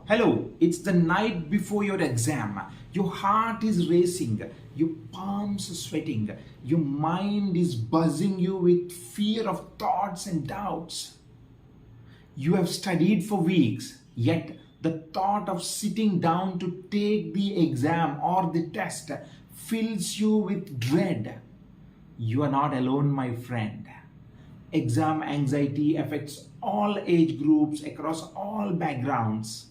Hello, it's the night before your exam. Your heart is racing, your palms are sweating, your mind is buzzing you with fear of thoughts and doubts. You have studied for weeks, yet the thought of sitting down to take the exam or the test fills you with dread. You are not alone, my friend. Exam anxiety affects all age groups across all backgrounds.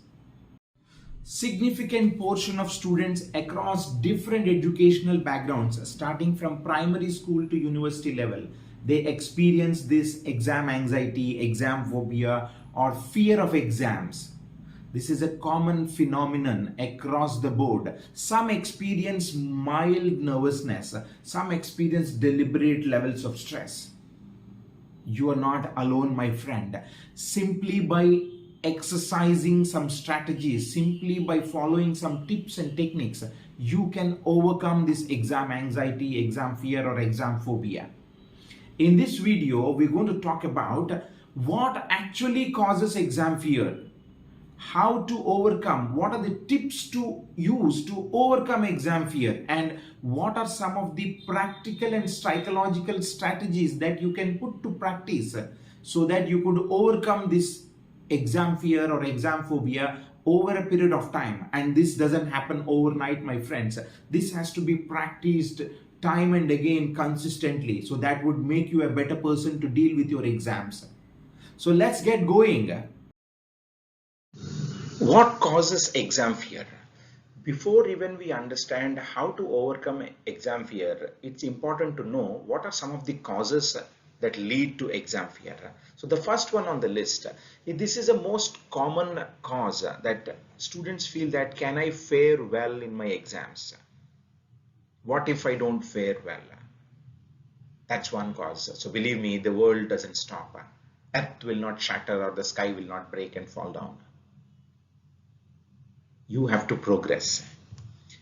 Significant portion of students across different educational backgrounds starting from primary school to university level, they experience this exam anxiety, exam phobia, or fear of exams. This is a common phenomenon across the board. Some experience mild nervousness, some experience deliberate levels of stress. You are not alone, my friend. Simply by exercising some strategies, simply by following some tips and techniques, you can overcome this exam anxiety, exam fear, or exam phobia. In this video, we're going to talk about what actually causes exam fear, how to overcome, what are the tips to use to overcome exam fear, and what are some of the practical and psychological strategies that you can put to practice so that you could overcome this exam fear or exam phobia over a period of time. And this doesn't happen overnight, my friends. This has to be practiced time and again consistently, so that would make you a better person to deal with your exams. So let's get going. What causes exam fear? Before even we understand how to overcome exam fear, it's important to know what are some of the causes that lead to exam fear. So the first one on the list, this is a most common cause that students feel that can I fare well in my exams? What if I don't fare well? That's one cause. So believe me, the world doesn't stop. Earth will not shatter or the sky will not break and fall down. You have to progress.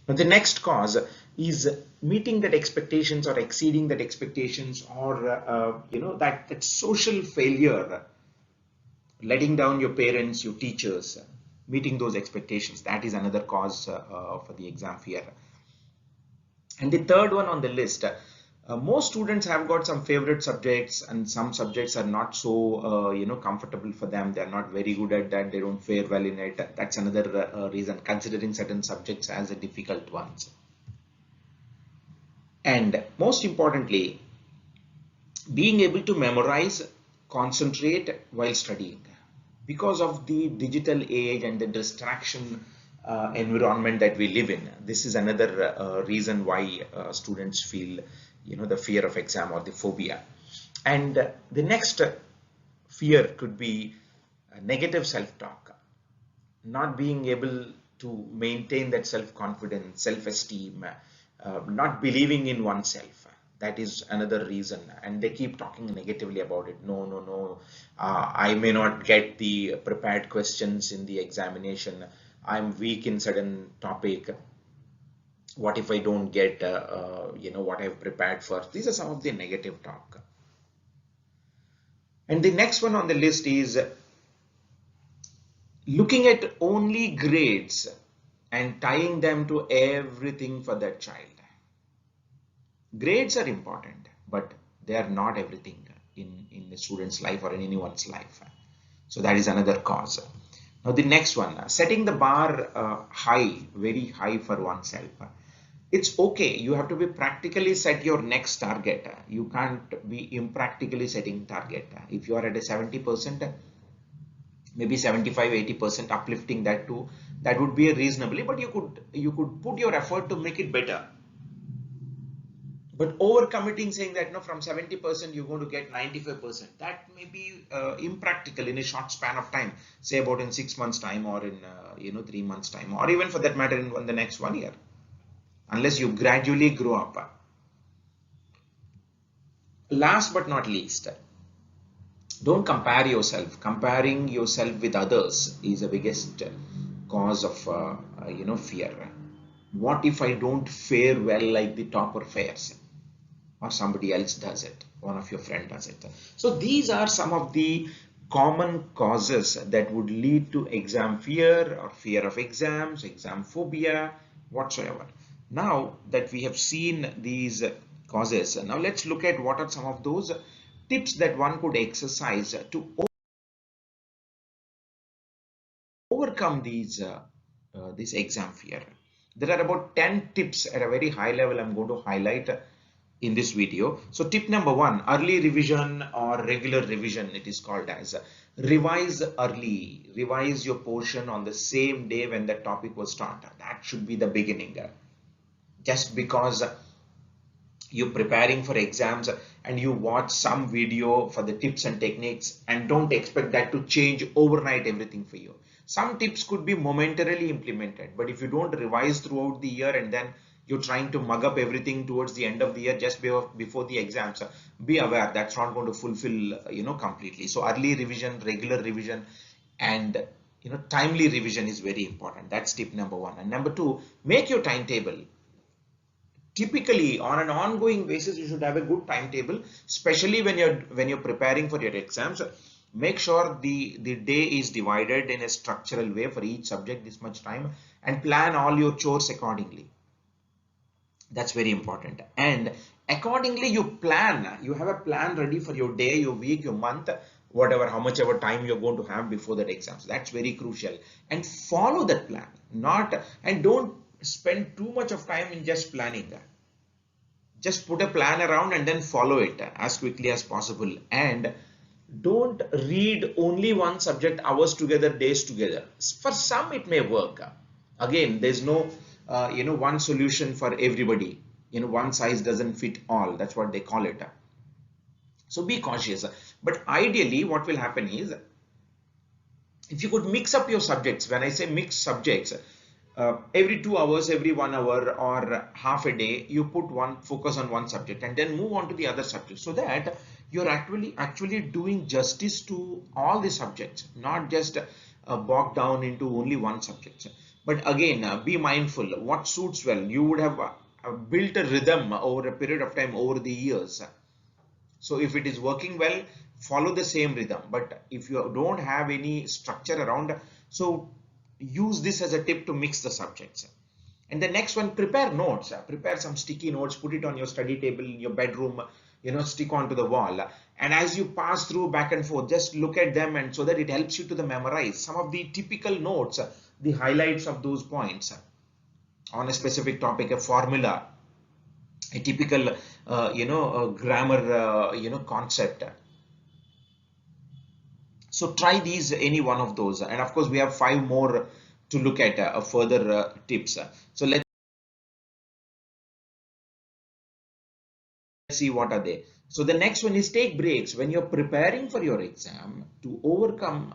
Now the next cause is meeting that expectations or exceeding that expectations, or that social failure, letting down your parents, your teachers, meeting those expectations. That is another cause for the exam fear. And the third one on the list, most students have got some favorite subjects, and some subjects are not so comfortable for them. They are not very good at that. They don't fare well in it. That's another reason, considering certain subjects as a difficult ones. And most importantly, being able to memorize, concentrate while studying. Because of the digital age and the distraction environment that we live in, this is another reason why students feel the fear of exam or the phobia. And the next fear could be negative self-talk, not being able to maintain that self-confidence, self-esteem, not believing in oneself. That is another reason, and they keep talking negatively about it. No, no, no, I may not get the prepared questions in the examination. I'm weak in certain topic. What if I don't get what I've prepared for? These are some of the negative talk. And the next one on the list is looking at only grades and tying them to everything for that child. Grades are important, but they are not everything in the student's life or in anyone's life. So that is another cause. Now the next one, setting the bar high, very high for oneself. It's okay. You have to be practically set your next target. You can't be impractically setting target. If you are at a 70%, maybe 75-80% uplifting that too, that would be a reasonably, but you could put your effort to make it better. But overcommitting, saying that no, from 70% you're going to get 95%, that may be impractical in a short span of time, say about in 6 months time, or in 3 months time, or even for that matter in the next 1 year, unless you gradually grow up. Last but not least, don't compare yourself. Comparing yourself with others is the biggest cause of fear. What if I don't fare well like the topper fares, or somebody else does it, one of your friend does it? So these are some of the common causes that would lead to exam fear or fear of exams, exam phobia, whatsoever. Now that we have seen these causes, now let's look at what are some of those tips that one could exercise to overcome this exam fear. There are about 10 tips at a very high level I'm going to highlight in this video. So tip number one, early revision or regular revision, it is called as. Revise early. Revise your portion on the same day when the topic was taught. That should be the beginning. Just because you're preparing for exams and you watch some video for the tips and techniques, and don't expect that to change overnight everything for you. Some tips could be momentarily implemented, but if you don't revise throughout the year and then you're trying to mug up everything towards the end of the year just before the exams, be aware that's not going to fulfill completely. So early revision, regular revision, and timely revision is very important. That's tip number one. And number two, make your timetable. Typically on an ongoing basis you should have a good timetable, especially when you're preparing for your exams. Make sure the day is divided in a structural way for each subject this much time, and plan all your chores accordingly. That's very important. And accordingly you have a plan ready for your day, your week, your month, whatever, how much ever time you're going to have before that exams. That's very crucial, and follow that plan. And don't spend too much of time in just planning. Just put a plan around and then follow it as quickly as possible. And don't read only one subject hours together, days together. For some it may work. Again, there's no one solution for everybody. One size doesn't fit all. That's what they call it. So be cautious. But ideally what will happen is, if you could mix up your subjects. When I say mix subjects, every 2 hours, every 1 hour, or half a day, you focus on one subject and then move on to the other subject, so that you're actually doing justice to all the subjects, not just bogged down into only one subject. But again, be mindful what suits well. You would have built a rhythm over a period of time, over the years. So if it is working well, follow the same rhythm. But if you don't have any structure around, so use this as a tip to mix the subjects. And the next one, prepare notes. Prepare some sticky notes, put it on your study table in your bedroom, stick onto the wall. And as you pass through back and forth, just look at them, and so that it helps you to memorize some of the typical notes, the highlights of those points on a specific topic, a formula, a typical grammar concept. So try these, any one of those, and of course we have 5 more to look at further tips. So let's see what are they. So the next one is take breaks when you're preparing for your exam to overcome.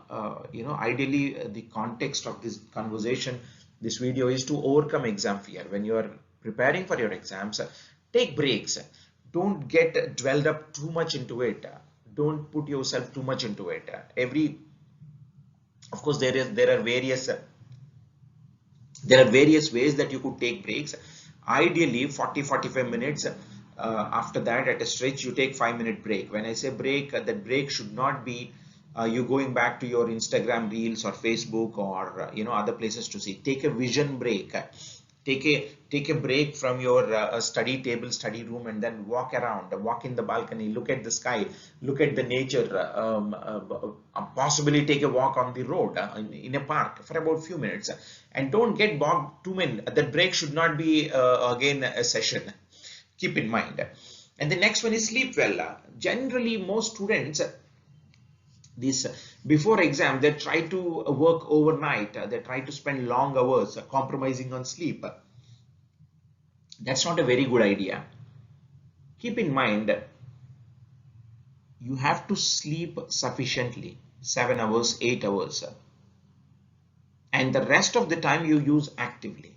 Ideally the context of this conversation, this video, is to overcome exam fear. When you are preparing for your exams, take breaks. Don't get dwelled up too much into it. Don't put yourself too much into it. Of course, there are various ways that you could take breaks. Ideally 40-45 minutes. After that, at a stretch, you take 5-minute break. When I say break, that break should not be you going back to your Instagram reels or Facebook or other places to see. Take a vision break. Take a break from your study table, study room, and then walk around, walk in the balcony, look at the sky, look at the nature, possibly take a walk on the road in a park for about a few minutes, and don't get bogged too many. That break should not be again a session. Keep in mind. And the next one is sleep well. Generally, most students, before exam, they try to work overnight. They try to spend long hours, compromising on sleep. That's not a very good idea. Keep in mind, you have to sleep sufficiently, 7 hours, 8 hours, and the rest of the time you use actively.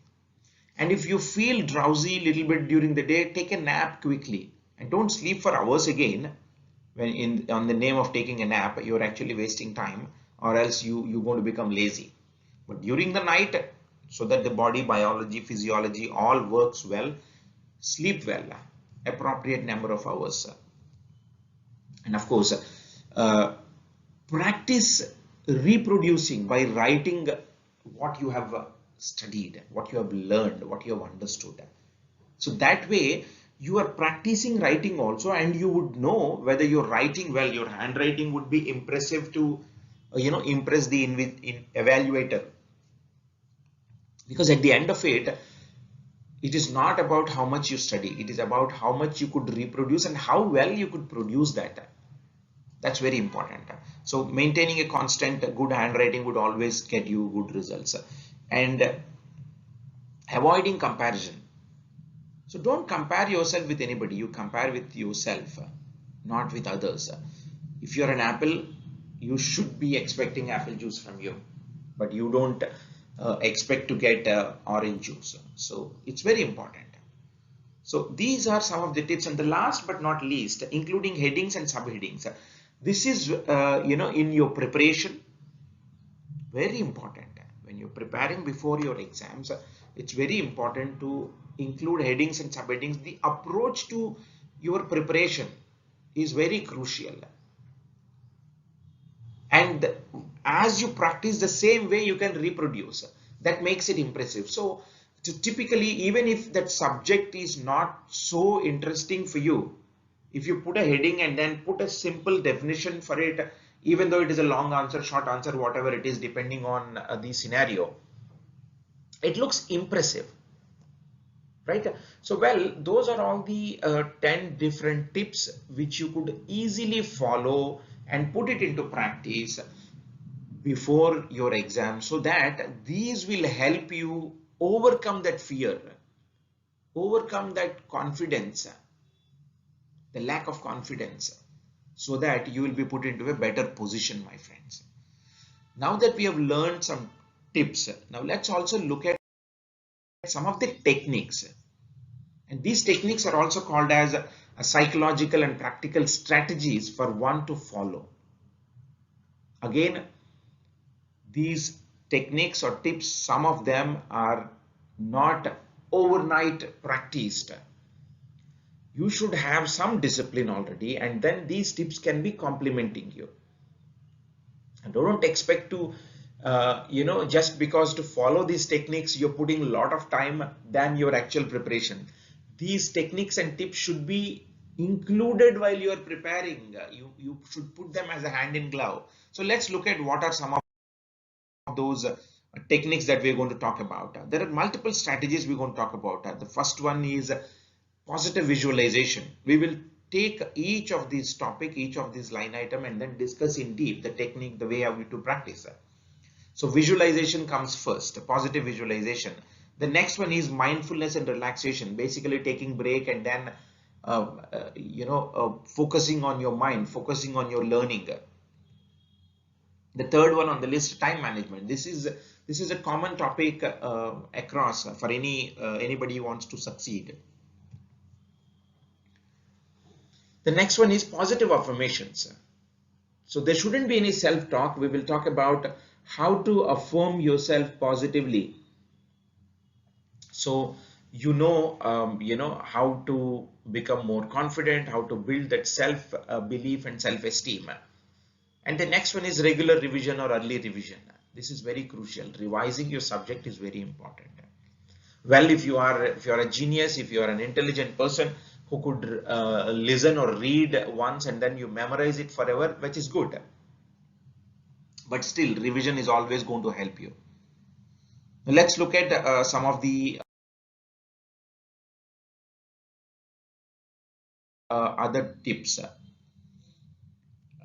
And if you feel drowsy a little bit during the day, take a nap quickly, and don't sleep for hours again. When on the name of taking a nap, you're actually wasting time, or else you're going to become lazy. But during the night, so that the body, biology, physiology all works well, sleep well, appropriate number of hours. And of course, practice reproducing by writing what you have studied, what you have learned, what you have understood. So that way you are practicing writing also, and you would know whether you're writing well. Your handwriting would be impressive to impress the evaluator, because at the end of it, it is not about how much you study, it is about how much you could reproduce and how well you could produce that. That's very important. So maintaining a constant good handwriting would always get you good results. And avoiding comparison. So don't compare yourself with anybody. You compare with yourself, not with others. If you're an apple, you should be expecting apple juice from you, but you don't expect to get orange juice. So it's very important. So these are some of the tips, and the last but not least, including headings and subheadings. This is in your preparation, very important. When you're preparing before your exams, it's very important to include headings and subheadings. The approach to your preparation is very crucial, and as you practice the same way, you can reproduce. That makes it impressive. So typically, even if that subject is not so interesting for you, if you put a heading and then put a simple definition for it, even though it is a long answer, short answer, whatever it is, depending on the scenario, it looks impressive, right? So well, those are all the 10 different tips which you could easily follow and put it into practice before your exam, so that these will help you overcome that fear, overcome that confidence, the lack of confidence, so that you will be put into a better position, my friends. Now that we have learned some tips, now let's also look at some of the techniques. And these techniques are also called as a psychological and practical strategies for one to follow. Again, these techniques or tips, some of them are not overnight practiced. You should have some discipline already, and then these tips can be complementing you. And don't expect to just because to follow these techniques you're putting a lot of time than your actual preparation. These techniques and tips should be included while you are preparing. You should put them as a hand in glove. So let's look at what are some of those techniques that we're going to talk about. There are multiple strategies we're going to talk about. The first one is positive visualization. We will take each of these topic, each of these line item, and then discuss in deep the technique, the way how we to practice that. So visualization comes first, positive visualization. The next one is mindfulness and relaxation, basically taking break and then focusing on your mind, focusing on your learning. The third one on the list, time management. This is a common topic across for anybody who wants to succeed. The next one is positive affirmations. So there shouldn't be any self-talk. We will talk about how to affirm yourself positively. So how to become more confident, how to build that self-belief and self-esteem. And the next one is regular revision or early revision. This is very crucial. Revising your subject is very important. Well, if you are a genius, if you are an intelligent person who could listen or read once and then you memorize it forever, which is good. But still, revision is always going to help you. Let's look at some of the other tips.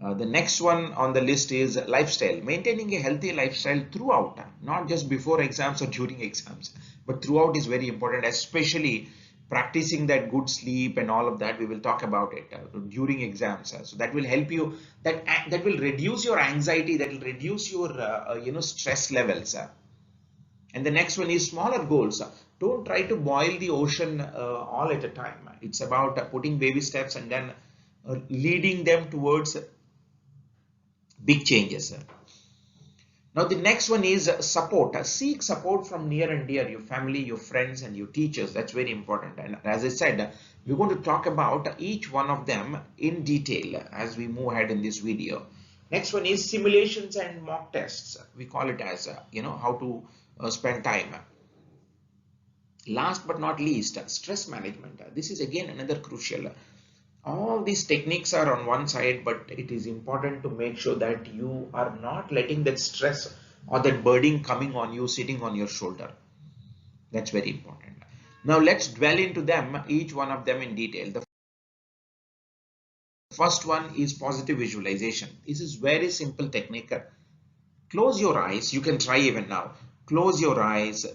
The next one on the list is lifestyle. Maintaining a healthy lifestyle throughout, not just before exams or during exams, but throughout is very important, especially practicing that good sleep and all of that. We will talk about it during exams. So that will help you, that will reduce your anxiety, that will reduce your stress levels. And the next one is smaller goals. Don't try to boil the ocean all at a time. It's about putting baby steps and then leading them towards big changes. Now the next one is support. Seek support from near and dear, your family, your friends, and your teachers. That's very important. And as I said, we're going to talk about each one of them in detail as we move ahead in this video. Next one is simulations and mock tests. We call it as, how to spend time. Last but not least, stress management. This is again another crucial. All these techniques are on one side, but it is important to make sure that you are not letting that stress or that burden coming on you, sitting on your shoulder. That's very important. Now let's dwell into them, each one of them in detail. The first one is positive visualization. This is very simple technique. Close your eyes. You can try even now. Close your eyes.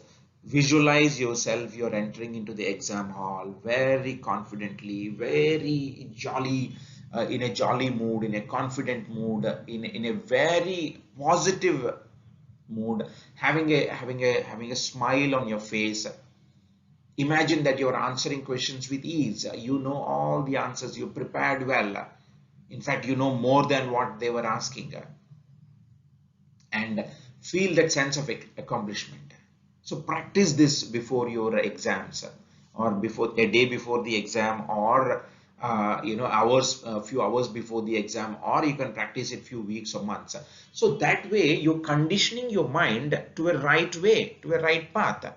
Visualize yourself. You're entering into the exam hall very confidently, very jolly, in a jolly mood, in a confident mood, in a very positive mood, having a smile on your face. Imagine that you're answering questions with ease. You know all the answers. You prepared well. In fact, you know more than what they were asking. And feel that sense of accomplishment. So practice this before your exams, or before a day before the exam, or few hours before the exam, or you can practice it few weeks or months. So that way you're conditioning your mind to a right way, to a right path.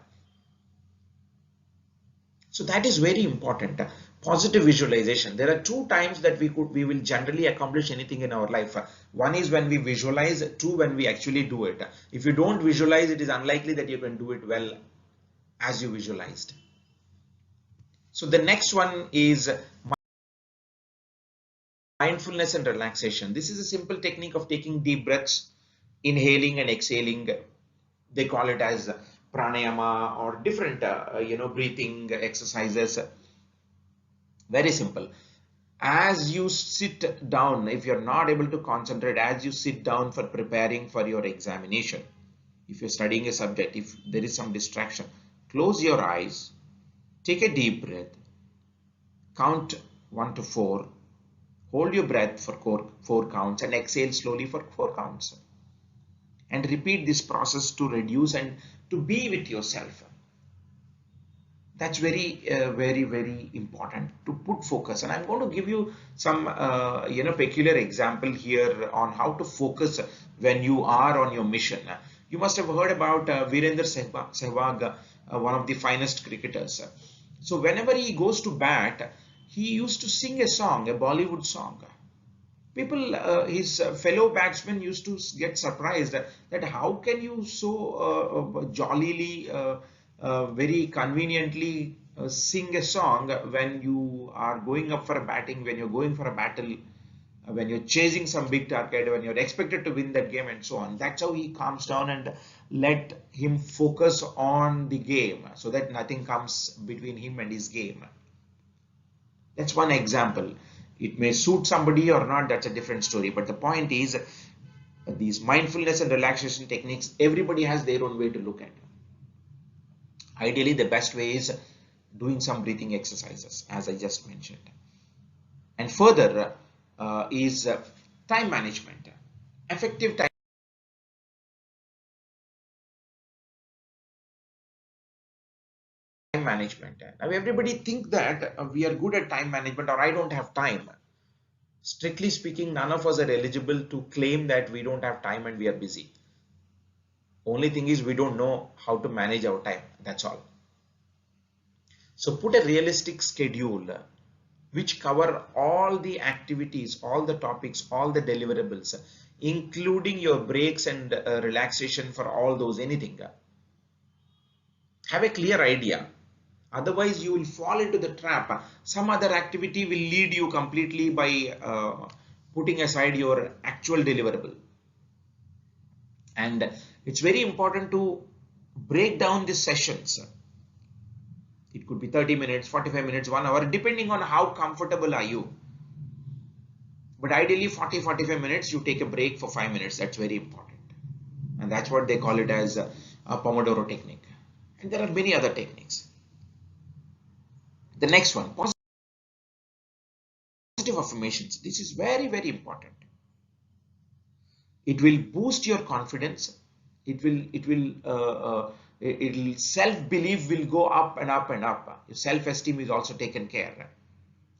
So that is very important. Positive visualization. There are two times that we will generally accomplish anything in our life. One is when we visualize, two when we actually do it. If you don't visualize, it is unlikely that you can do it well as you visualized. So the next one is mindfulness and relaxation. This is a simple technique of taking deep breaths, inhaling and exhaling. They call it as pranayama or different breathing exercises. Very simple. As you sit down, if you're not able to concentrate, as you sit down for preparing for your examination, if you're studying a subject, if there is some distraction, close your eyes, take a deep breath, count 1 to 4, hold your breath for 4 counts, and exhale slowly for 4 counts. And repeat this process to reduce and to be with yourself. That's very important to put focus. And I'm going to give you some peculiar example here on how to focus when you are on your mission. You must have heard about Virender Sehwag, one of the finest cricketers. So whenever he goes to bat, he used to sing a song, a Bollywood song. People, his fellow batsmen used to get surprised that how can you so jollily, very conveniently sing a song when you are going up for a batting, when you're going for a battle, when you're chasing some big target, when you're expected to win that game, and so on. That's how he calms down and let him focus on the game so that nothing comes between him and his game. That's one example. It may suit somebody or not, that's a different story. But the point is, these mindfulness and relaxation techniques, everybody has their own way to look at it. Ideally, the best way is doing some breathing exercises, as I just mentioned. And further is time management. Effective time management. Now, everybody think that we are good at time management, or I don't have time. Strictly speaking, none of us are eligible to claim that we don't have time and we are busy. Only thing is we don't know how to manage our time. That's all. So put a realistic schedule which cover all the activities, all the topics, all the deliverables, including your breaks and relaxation for all those, anything. Have a clear idea. Otherwise, you will fall into the trap. Some other activity will lead you completely by putting aside your actual deliverable. And it's very important to break down the sessions. It could be 30 minutes, 45 minutes, 1 hour, depending on how comfortable are you. But ideally 40-45 minutes, you take a break for 5 minutes. That's very important. And that's what they call it as a Pomodoro technique. And there are many other techniques. The next one, positive affirmations. This is very important. It will boost your confidence. It'll self-belief will go up and up and up. Your self-esteem is also taken care.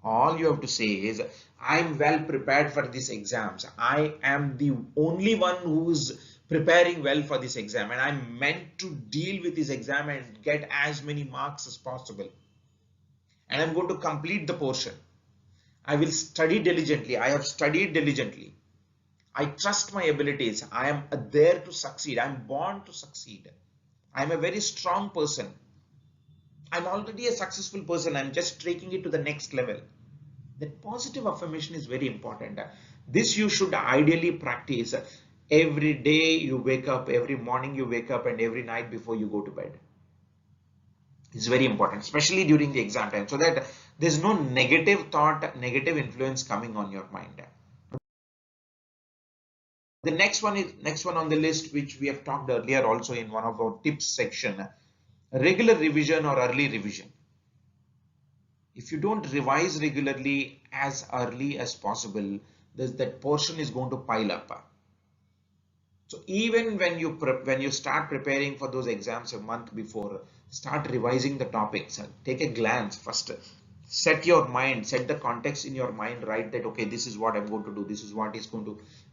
All you have to say is, I'm well prepared for these exams. I am the only one who's preparing well for this exam, and I'm meant to deal with this exam and get as many marks as possible. And I'm going to complete the portion. I will study diligently. I have studied diligently. I trust my abilities. I am there to succeed. I'm born to succeed. I'm a very strong person. I'm already a successful person. I'm just taking it to the next level. That positive affirmation is very important. This you should ideally practice every day you wake up, every morning you wake up, and every night before you go to bed. It's very important, especially during the exam time, so that there's no negative thought, negative influence coming on your mind. The next one on the list, which we have talked earlier also in one of our tips section, regular revision or early revision. If you don't revise regularly as early as possible, that portion is going to pile up. So even when you start preparing for those exams a month before, start revising the topics and take a glance first. Set your mind, set the context in your mind, right? That okay, this is what I'm going to do, this is what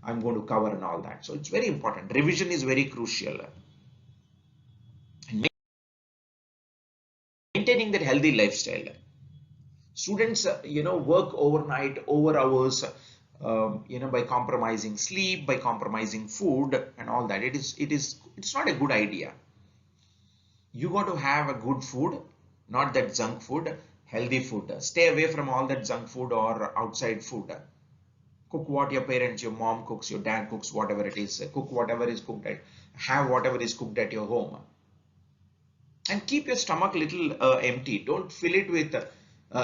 I'm going to cover and all that. So it's very important. Revision is very crucial. And maintaining that healthy lifestyle. Students, work overnight, over hours, by compromising sleep, by compromising food and all that. It's not a good idea. You got to have a good food, not that junk food, healthy food. Stay away from all that junk food or outside food. Cook what your parents, your mom cooks, your dad cooks, whatever it is. Cook whatever is cooked have whatever is cooked at your home. And keep your stomach little empty. Don't fill it with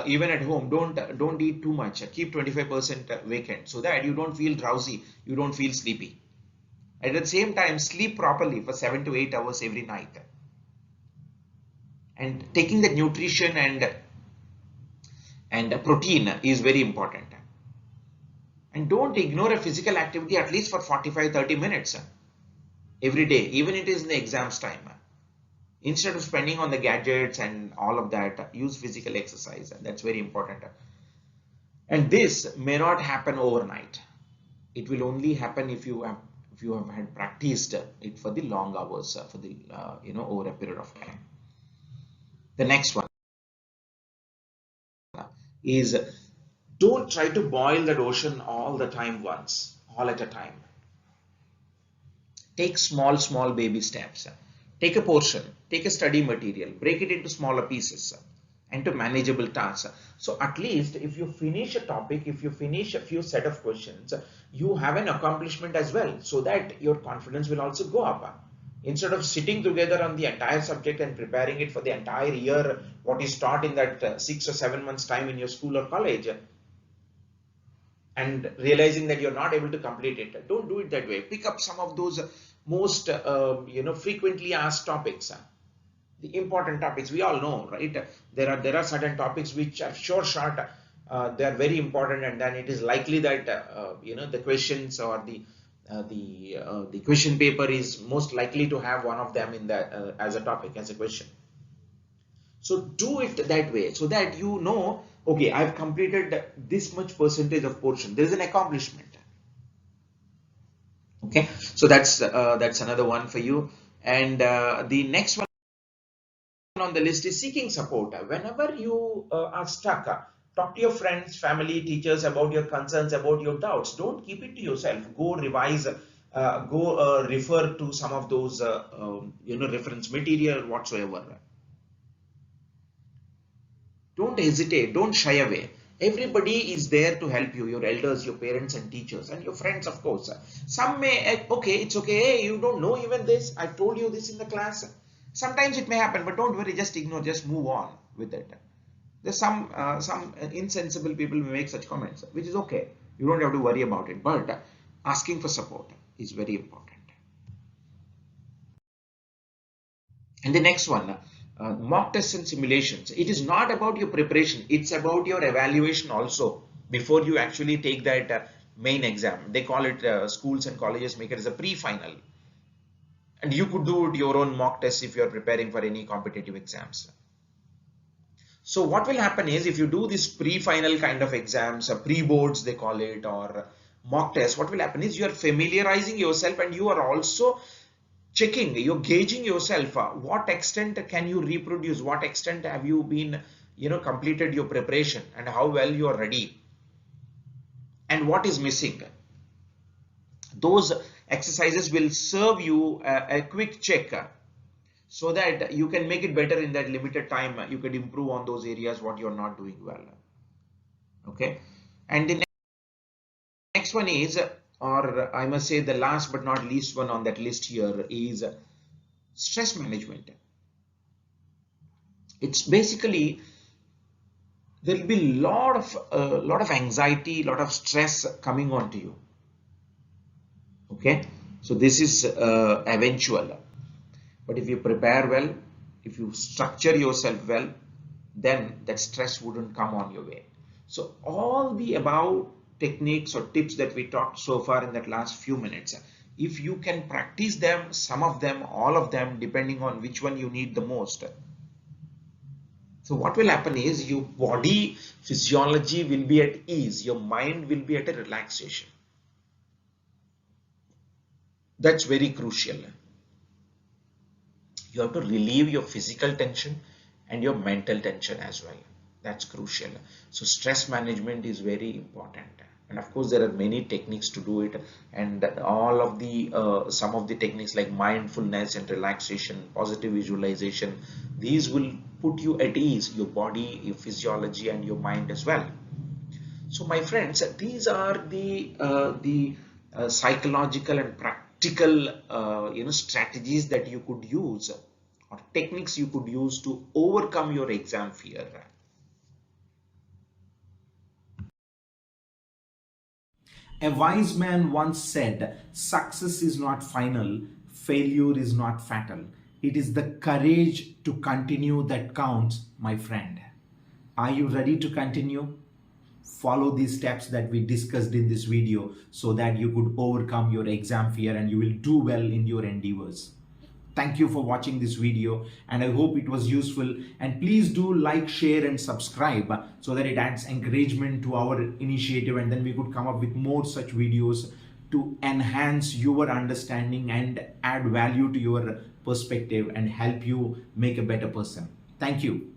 even at home. Don't eat too much. Keep 25% vacant so that you don't feel drowsy, you don't feel sleepy. At the same time, sleep properly for 7 to 8 hours every night. And taking the nutrition and protein is very important. And don't ignore a physical activity at least for 45-30 minutes every day, even it is in the exams time. Instead of spending on the gadgets and all of that, use physical exercise, and that's very important. And this may not happen overnight. It will only happen if you have had practiced it for the long hours, for the over a period of time. The next one is, don't try to boil that ocean all the time all at a time. Take small baby steps. Take a portion, take a study material, break it into smaller pieces and to manageable tasks. So at least if you finish a topic, if you finish a few set of questions, you have an accomplishment as well, so that your confidence will also go up. Instead of sitting together on the entire subject and preparing it for the entire year, what is taught in that 6 or 7 months time in your school or college, and realizing that you're not able to complete it, don't do it that way. Pick up some of those most frequently asked topics, the important topics. We all know, right? There are certain topics which are short, they are very important, and then it is likely that the questions or the question paper is most likely to have one of them in that as a topic, as a question. So do it that way, so that you know, okay, I've completed this much percentage of portion. There is an accomplishment. Okay, so that's another one for you. And the next one on the list is seeking support. Whenever you are stuck, talk to your friends, family, teachers about your concerns, about your doubts. Don't keep it to yourself. Go revise, go refer to some of those reference material whatsoever. Don't hesitate, don't shy away. Everybody is there to help you, your elders, your parents and teachers, and your friends, of course. Some may, okay, it's okay, hey, you don't know even this, I told you this in the class. Sometimes it may happen, but don't worry, just ignore, just move on with it. There's some insensible people who make such comments, which is okay. You don't have to worry about it, but asking for support is very important. And the next one, mock tests and simulations. It is not about your preparation, it's about your evaluation also before you actually take that main exam. They call it, schools and colleges make it as a pre-final. And you could do your own mock tests if you are preparing for any competitive exams. So what will happen is, if you do this pre-final kind of exams, pre-boards they call it, or mock test, what will happen is you are familiarizing yourself, and you are also checking, you're gauging yourself. What extent can you reproduce? What extent have you been, completed your preparation, and how well you are ready, and what is missing? Those exercises will serve you a quick check, so that you can make it better in that limited time. You can improve on those areas what you're not doing well. Okay. And the next one is, or I must say the last but not least one on that list here, is stress management. It's basically, there will be lot of anxiety, lot of stress coming onto you. Okay. So this is eventual. But if you prepare well, if you structure yourself well, then that stress wouldn't come on your way. So all the above techniques or tips that we talked so far in that last few minutes, if you can practice them, some of them, all of them, depending on which one you need the most. So what will happen is, your body physiology will be at ease, your mind will be at a relaxation. That's very crucial. You have to relieve your physical tension and your mental tension as well. That's crucial. So stress management is very important, and of course there are many techniques to do it, and all of the some of the techniques like mindfulness and relaxation, positive visualization, these will put you at ease, your body, your physiology, and your mind as well. So my friends, these are the psychological and practical strategies that you could use, or techniques you could use to overcome your exam fear. A wise man once said, "Success is not final, failure is not fatal. It is the courage to continue that counts, my friend." Are you ready to continue? Follow these steps that we discussed in this video, so that you could overcome your exam fear and you will do well in your endeavors. Thank you for watching this video, and I hope it was useful. And please do like, share and subscribe, so that it adds encouragement to our initiative, and then we could come up with more such videos to enhance your understanding and add value to your perspective and help you make a better person. Thank you.